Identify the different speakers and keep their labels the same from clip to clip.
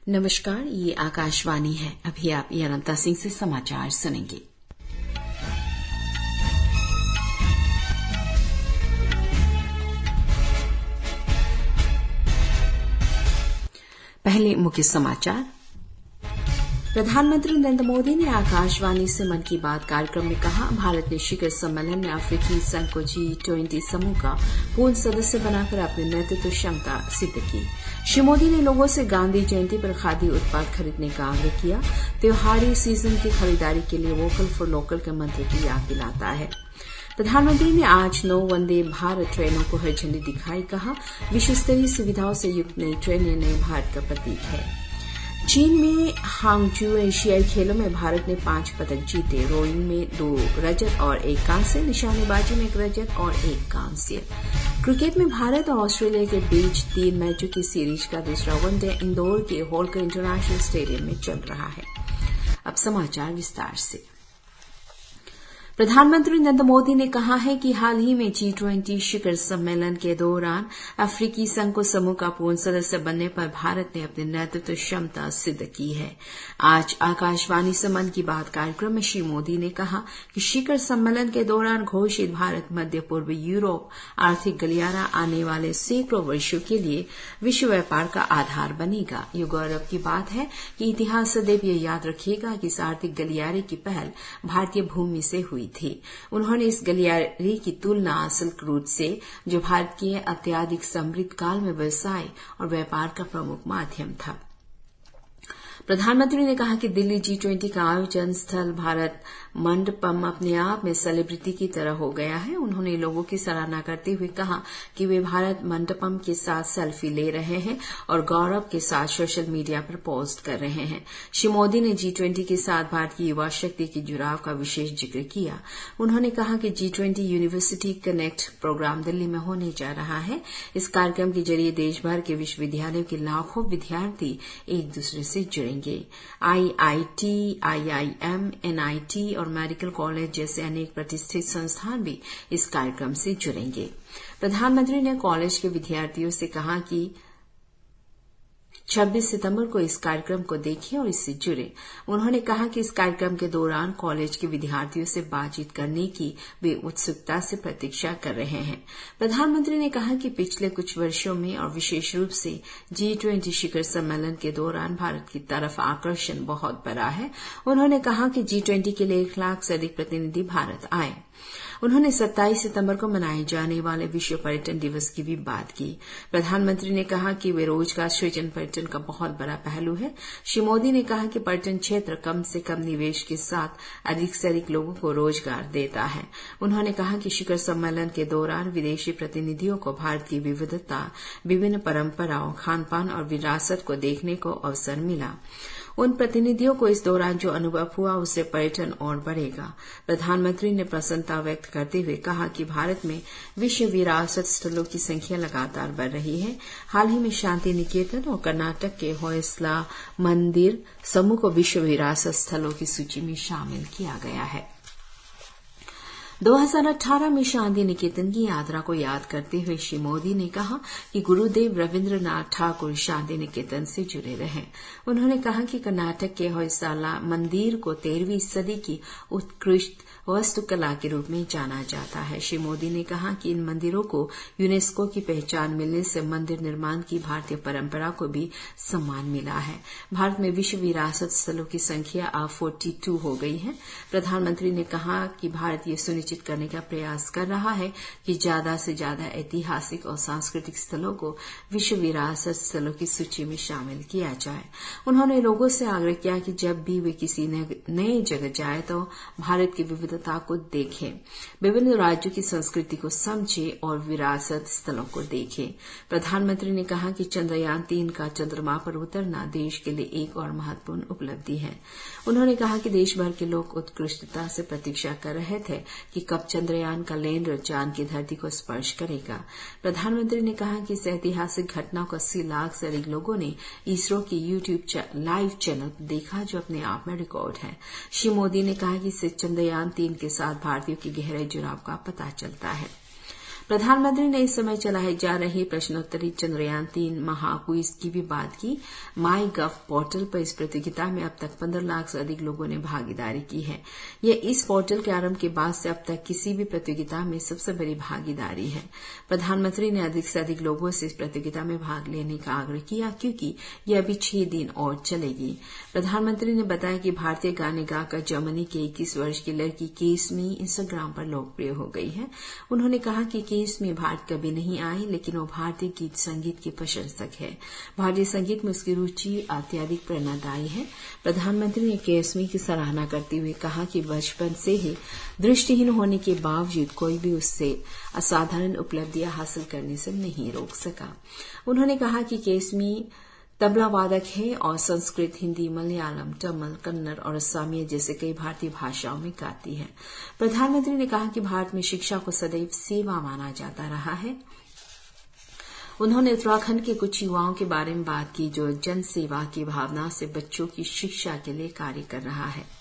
Speaker 1: नमस्कार, ये आकाशवाणी है। अभी आप अनंता सिंह से समाचार सुनेंगे। पहले मुख्य समाचार। प्रधानमंत्री नरेंद्र मोदी ने आकाशवाणी से मन की बात कार्यक्रम में कहा, भारत ने शिखर सम्मेलन में अफ्रीकी संघ को G20 समूह का पूर्ण सदस्य बनाकर अपनी नेतृत्व क्षमता सिद्ध की। श्री मोदी ने लोगों से गांधी जयंती पर खादी उत्पाद खरीदने का आग्रह किया। त्योहारी सीजन की खरीदारी के लिए वोकल फॉर लोकल के मंत्र की याद दिलाता है। प्रधानमंत्री ने आज 9 वंदे भारत ट्रेनों को हरी झंडी दिखाई। कहा, विश्व स्तरीय सुविधाओं से युक्त नई ट्रेनें नए भारत का प्रतीक है। चीन में हांगझू एशियाई खेलों में भारत ने 5 पदक जीते। रोइंग में 2 रजत और 1 कांस्य, निशानेबाजी में 1 रजत और 1 कांस्य। क्रिकेट में भारत और ऑस्ट्रेलिया के बीच 3 मैचों की सीरीज का दूसरा वनडे इंदौर के होलकर इंटरनेशनल स्टेडियम में चल रहा है। अब समाचार विस्तार से। प्रधानमंत्री नरेंद्र मोदी ने कहा है कि हाल ही में G20 शिखर सम्मेलन के दौरान अफ्रीकी संघ को समूह का पूर्ण सदस्य बनने पर भारत ने अपनी नेतृत्व क्षमता सिद्ध की है। आज आकाशवाणी से मन की बात कार्यक्रम में श्री मोदी ने कहा कि शिखर सम्मेलन के दौरान घोषित भारत मध्य पूर्व यूरोप आर्थिक गलियारा आने वाले सैकड़ों वर्षों के लिए विश्व व्यापार का आधार बनेगा। ये गौरव की बात है कि इतिहास सदैव यह याद रखेगा कि इस आर्थिक गलियारे की पहल भारतीय भूमि से हुई थी। उन्होंने इस गलियारे की तुलना सिल्क रूट से, जो भारत के अत्यधिक समृद्ध काल में व्यवसाय और व्यापार का प्रमुख माध्यम था। प्रधानमंत्री ने कहा कि दिल्ली G20 का आयोजन स्थल भारत मंडपम अपने आप में सेलिब्रिटी की तरह हो गया है। उन्होंने लोगों की सराहना करते हुए कहा कि वे भारत मंडपम के साथ सेल्फी ले रहे हैं और गौरव के साथ सोशल मीडिया पर पोस्ट कर रहे हैं। श्री मोदी ने G20 के साथ भारत की युवा शक्ति के जुड़ाव का विशेष जिक्र किया। उन्होंने कहा कि G20 university connect programme Delhi में होने जा रहा है। इस कार्यक्रम के जरिए देश भर के विश्वविद्यालयों के लाखों विद्यार्थी एक दूसरे से जुड़ेंगे। IIT, IIM, NIT और मेडिकल कॉलेज जैसे अनेक प्रतिष्ठित संस्थान भी इस कार्यक्रम से जुड़ेंगे। प्रधानमंत्री ने कॉलेज के विद्यार्थियों से कहा कि 26 सितंबर को इस कार्यक्रम को देखें और इससे जुड़े। उन्होंने कहा कि इस कार्यक्रम के दौरान कॉलेज के विद्यार्थियों से बातचीत करने की वे उत्सुकता से प्रतीक्षा कर रहे हैं। प्रधानमंत्री ने कहा कि पिछले कुछ वर्षों में और विशेष रूप से G20 शिखर सम्मेलन के दौरान भारत की तरफ आकर्षण बहुत बड़ा है। उन्होंने कहा कि G20 के लिए 1 लाख से अधिक प्रतिनिधि भारत आए। उन्होंने 27 सितंबर को मनाए जाने वाले विश्व पर्यटन दिवस की भी बात की। प्रधानमंत्री ने कहा कि वे रोजगार सृजन पर्यटन का बहुत बड़ा पहलू है। श्री मोदी ने कहा कि पर्यटन क्षेत्र कम से कम निवेश के साथ अधिक से अधिक लोगों को रोजगार देता है। उन्होंने कहा कि शिखर सम्मेलन के दौरान विदेशी प्रतिनिधियों को भारत की विविधता, विभिन्न परंपराओं, खानपान और विरासत को देखने को अवसर मिला। उन प्रतिनिधियों को इस दौरान जो अनुभव हुआ उससे पर्यटन और बढ़ेगा। प्रधानमंत्री ने प्रसन्नता व्यक्त करते हुए कहा कि भारत में विश्व विरासत स्थलों की संख्या लगातार बढ़ रही है। हाल ही में शांति निकेतन और कर्नाटक के होयसला मंदिर समूह को विश्व विरासत स्थलों की सूची में शामिल किया गया है। 2018 में शांति निकेतन की यात्रा को याद करते हुए श्री मोदी ने कहा कि गुरुदेव रविंद्रनाथ ठाकुर शांति निकेतन से जुड़े रहे। उन्होंने कहा कि कर्नाटक के होयसाला मंदिर को 13वीं सदी की उत्कृष्ट वास्तुकला के रूप में जाना जाता है। श्री मोदी ने कहा कि इन मंदिरों को यूनेस्को की पहचान मिलने से मंदिर निर्माण की भारतीय परंपरा को भी सम्मान मिला है। भारत में विश्व विरासत स्थलों की संख्या अब 42 हो गई है। प्रधानमंत्री ने कहा कि भारत ये सुनिश्चित करने का प्रयास कर रहा है कि ज्यादा से ज्यादा ऐतिहासिक और सांस्कृतिक स्थलों को विश्व विरासत स्थलों की सूची में शामिल किया जाए। उन्होंने लोगों से आग्रह किया कि जब भी वे किसी नए जगह जाए तो भारत की विविधता को देखें, विभिन्न राज्यों की संस्कृति को समझें और विरासत स्थलों को देखें। प्रधानमंत्री ने कहा कि चंद्रयान 3 का चंद्रमा पर उतरना देश के लिए एक और महत्वपूर्ण उपलब्धि है। उन्होंने कहा कि देश भर के लोग उत्कृष्टता से प्रतीक्षा कर रहे थे कि कब चंद्रयान का लैंडर चांद की धरती को स्पर्श करेगा। प्रधानमंत्री ने कहा कि इस ऐतिहासिक घटना को 80 लाख से अधिक लोगों ने इसरो के YouTube लाइव चैनल पर देखा, जो अपने आप में रिकॉर्ड है। श्री मोदी ने कहा कि इससे चंद्रयान 3 के साथ भारतीयों के गहरे जुड़ाव का पता चलता है। प्रधानमंत्री ने इस समय चलाए जा रहे प्रश्नोत्तरी चंद्रयान 3 महाक्विज की भी बात की। माई गव पोर्टल पर इस प्रतियोगिता में अब तक 15 लाख से अधिक लोगों ने भागीदारी की है। यह इस पोर्टल के आरंभ के बाद से अब तक किसी भी प्रतियोगिता में सबसे बड़ी भागीदारी है। प्रधानमंत्री ने अधिक से अधिक लोगों से इस प्रतियोगिता में भाग लेने का आग्रह किया, क्योंकि यह अभी 6 दिन और चलेगी। प्रधानमंत्री ने बताया कि भारतीय गाने गाकर जर्मनी की 21 वर्ष की लड़की केसमी इंस्टाग्राम पर लोकप्रिय हो गई है। उन्होंने कहा कि केसमी भारत कभी नहीं आई, लेकिन वो भारतीय गीत संगीत की प्रशंसक है। भारतीय संगीत में उसकी रुचि अत्यधिक प्रेरणादायी है। प्रधानमंत्री ने केसमी की सराहना करते हुए कहा कि बचपन से ही दृष्टिहीन होने के बावजूद कोई भी उससे असाधारण उपलब्धियां हासिल करने से नहीं रोक सका। उन्होंने कहा कि केसमी तबला वादक है और संस्कृत, हिंदी, मलयालम, तमिल, कन्नड़ और असमिया जैसे कई भारतीय भाषाओं में गाती है। प्रधानमंत्री ने कहा कि भारत में शिक्षा को सदैव सेवा माना जाता रहा है। उन्होंने उत्तराखंड के कुछ युवाओं के बारे में बात की जो जन सेवा की भावना से बच्चों की शिक्षा के लिए कार्य कर रहा है।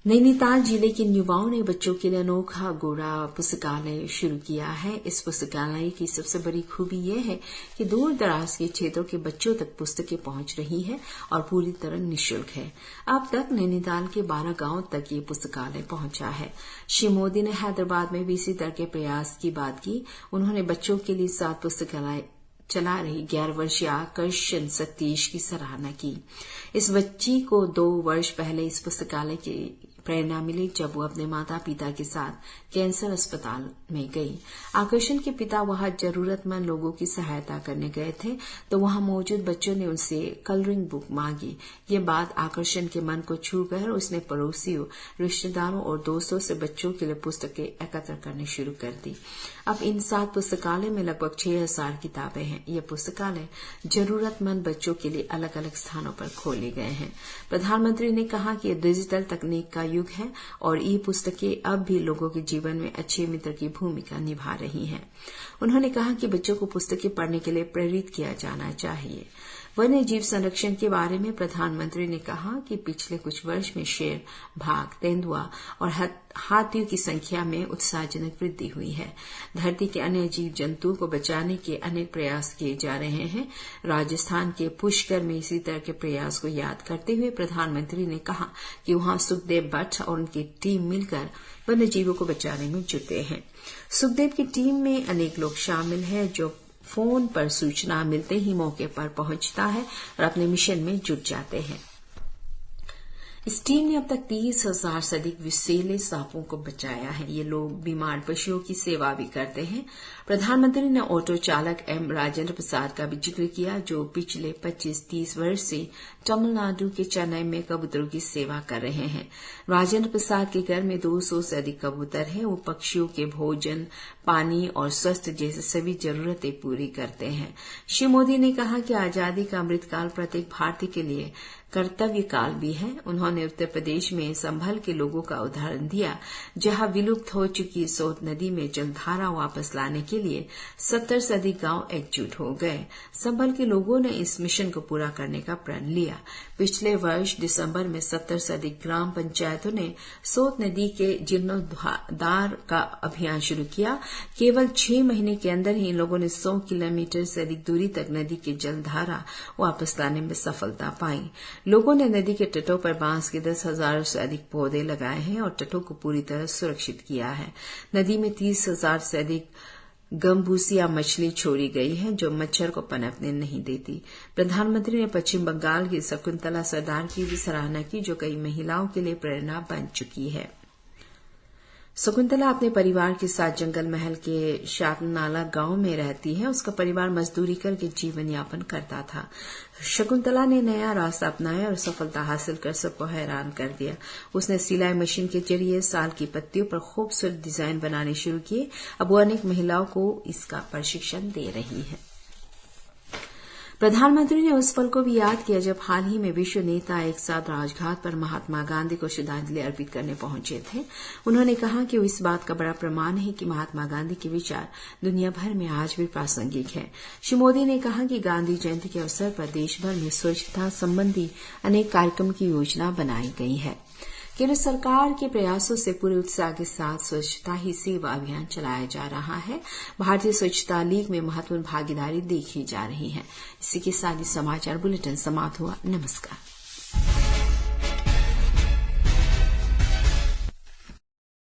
Speaker 1: नैनीताल जिले के युवाओं ने बच्चों के लिए अनोखा गोरा पुस्तकालय शुरू किया है। इस पुस्तकालय की सबसे बड़ी खूबी यह है कि दूर दराज के क्षेत्रों के बच्चों तक पुस्तकें पहुंच रही है और पूरी तरह निःशुल्क है। अब तक नैनीताल के 12 गांवों तक ये पुस्तकालय पहुंचा है। श्री मोदी ने हैदराबाद में भी इसी तरह के प्रयास की बात की। उन्होंने बच्चों के लिए 7 पुस्तकालय चला रही 11 वर्षीय आकर्षण सतीश की सराहना की। इस बच्ची को 2 वर्ष पहले इस पुस्तकालय की प्रेरणा मिली जब वो अपने माता पिता के साथ कैंसर अस्पताल में गई। आकर्षण के पिता वहां जरूरतमंद लोगों की सहायता करने गए थे, तो वहां मौजूद बच्चों ने उनसे कलरिंग बुक मांगी। ये बात आकर्षण के मन को छू कर उसने पड़ोसियों, रिश्तेदारों और दोस्तों से बच्चों के लिए पुस्तकें एकत्र करनी शुरू कर दी। अब इन 7 पुस्तकालय में लगभग 6000 किताबें हैं। ये पुस्तकालय जरूरतमंद बच्चों के लिए अलग अलग स्थानों पर खोले गए हैं। प्रधानमंत्री ने कहा कि यह डिजिटल तकनीक का युग है और ई पुस्तकें अब भी लोगों के जीवन में अच्छे मित्र की भूमिका निभा रही हैं। उन्होंने कहा कि बच्चों को पुस्तकें पढ़ने के लिए प्रेरित किया जाना चाहिए। वन्य जीव संरक्षण के बारे में प्रधानमंत्री ने कहा कि पिछले कुछ वर्ष में शेर, बाघ, तेंदुआ और हाथियों की संख्या में उत्साहजनक वृद्धि हुई है। धरती के अन्य जीव जंतुओं को बचाने के अनेक प्रयास किए जा रहे हैं। राजस्थान के पुष्कर में इसी तरह के प्रयास को याद करते हुए प्रधानमंत्री ने कहा कि वहां सुखदेव भट्ट और उनकी टीम मिलकर वन्य जीवों को बचाने में जुटे हैं। सुखदेव की टीम में अनेक लोग शामिल हैं जो फोन पर सूचना मिलते ही मौके पर पहुंचता है और अपने मिशन में जुट जाते हैं। इस टीम ने अब तक 30,000 से अधिक विषैले सांपों को बचाया है। ये लोग बीमार पशुओं की सेवा भी करते हैं। प्रधानमंत्री ने ऑटो चालक एम राजेंद्र प्रसाद का भी जिक्र किया, जो पिछले 25-30 वर्ष से तमिलनाडु के चेन्नई में कबूतरों की सेवा कर रहे हैं। राजेंद्र प्रसाद के घर में 200 से अधिक कबूतर हैं। वो पक्षियों के भोजन, पानी और स्वास्थ्य जैसी सभी जरूरतें पूरी करते हैं। श्री मोदी ने कहा कि आजादी का अमृतकाल प्रत्येक भारतीय के लिए कर्तव्य काल भी है। उन्होंने उत्तर प्रदेश में संभल के लोगों का उदाहरण दिया, जहां विलुप्त हो चुकी सोत नदी में जलधारा वापस लाने के लिए 70 से अधिक गांव एकजुट हो गए। संभल के लोगों ने इस मिशन को पूरा करने का प्रण लिया। पिछले वर्ष दिसंबर में 70 से अधिक ग्राम पंचायतों ने सोत नदी के जीर्णोद्धार का अभियान शुरू किया। केवल 6 महीने के अंदर ही इन लोगों ने 100 किलोमीटर से अधिक दूरी तक नदी की जलधारा वापस लाने में सफलता पाई। लोगों ने नदी के तटों पर बांस के 10,000 से अधिक पौधे लगाए हैं और तटों को पूरी तरह सुरक्षित किया है। नदी में 30,000 से अधिक गंबूसिया मछली छोड़ी गई है, जो मच्छर को पनपने नहीं देती। प्रधानमंत्री ने पश्चिम बंगाल की शकुंतला सरदार की भी सराहना की, जो कई महिलाओं के लिए प्रेरणा बन चुकी है। शकुंतला अपने परिवार के साथ जंगल महल के शातनाला गांव में रहती है। उसका परिवार मजदूरी करके जीवन यापन करता था। शकुंतला ने नया रास्ता अपनाया और सफलता हासिल कर सबको हैरान कर दिया। उसने सिलाई मशीन के जरिए साल की पत्तियों पर खूबसूरत डिजाइन बनाने शुरू किए। अब वो अनेक महिलाओं को इसका प्रशिक्षण दे रही है। प्रधानमंत्री ने उस पल को भी याद किया जब हाल ही में विश्व नेता एक साथ राजघाट पर महात्मा गांधी को श्रद्धांजलि अर्पित करने पहुंचे थे। उन्होंने कहा कि वो इस बात का बड़ा प्रमाण है कि महात्मा गांधी के विचार दुनिया भर में आज भी प्रासंगिक है। श्री मोदी ने कहा कि गांधी जयंती के अवसर पर देश भर में स्वच्छता संबंधी अनेक कार्यक्रम की योजना बनाई गई है। केंद्र सरकार के प्रयासों से पूरे उत्साह के साथ स्वच्छता ही सेवा अभियान चलाया जा रहा है। भारतीय स्वच्छता लीग में महत्वपूर्ण भागीदारी देखी जा रही है। इसी के साथ ही समाचार बुलेटिन समाप्त हुआ। नमस्कार।